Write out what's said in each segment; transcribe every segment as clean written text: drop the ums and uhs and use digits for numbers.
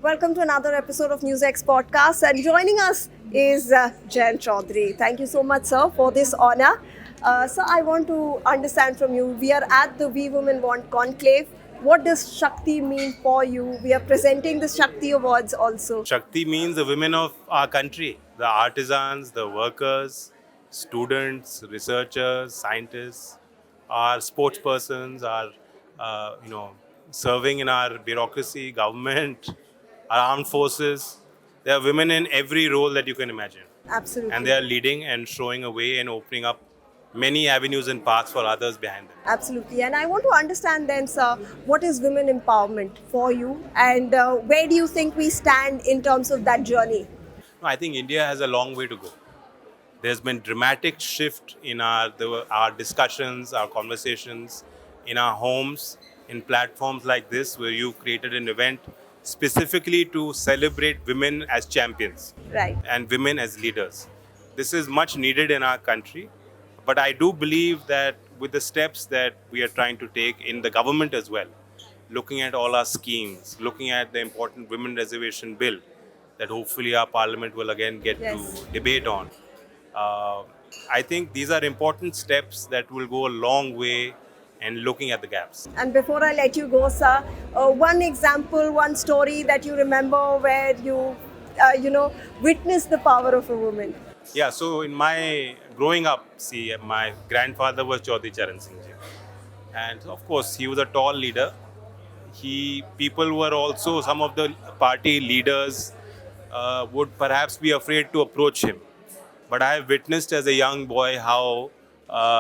Welcome to another episode of NewsX Podcast, and joining us is Jayan Chaudhary. Thank you so much, sir, for this honor. Sir, I want to understand from you. We are at the We Women Want Conclave. What does Shakti mean for you? We are presenting the Shakti Awards also. Shakti means the women of our country, the artisans, the workers, students, researchers, scientists, our sports persons, our serving in our bureaucracy, government, our armed forces. There are women in every role that you can imagine, Absolutely. and they are leading and showing a way and opening up many avenues and paths for others behind them. Absolutely. And I want to understand then, sir, what is women empowerment for you, and where do you think we stand in terms of that journey? No, I think India has a long way to go. There's been dramatic shift in our discussions, our conversations, in our homes, in platforms like this, where you created an event specifically to celebrate women as champions Right. and women as leaders. This is much needed in our country, but I do believe that with the steps that we are trying to take in the government as well, looking at all our schemes, looking at the important women reservation bill that hopefully our parliament will again get Yes. to debate on. Uh, I think these are important steps that will go a long way in looking at the gaps. And before I let you go, sir, one example, one story that you remember where witnessed the power of a woman. Yeah, so in my growing up, see, my grandfather was Chaudhary Charan Singh Ji. And of course, he was a tall leader. People were also, some of the party leaders would perhaps be afraid to approach him. But I have witnessed as a young boy how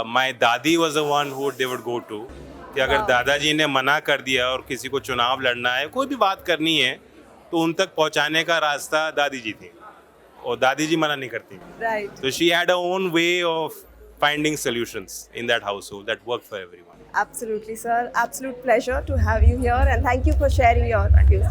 my dadi was the one who they would go to. कि अगर Wow. दादाजी ने मना कर दिया और किसी को चुनाव लड़ना है, कोई भी बात करनी है, तो उन तक पहुंचाने का रास्ता दादी जी थी. और दादी जी मना नहीं करती. Right. So she had her own way of finding solutions in that household that worked for everyone. Absolutely, sir. Absolute pleasure to have you here, and thank you for sharing your views.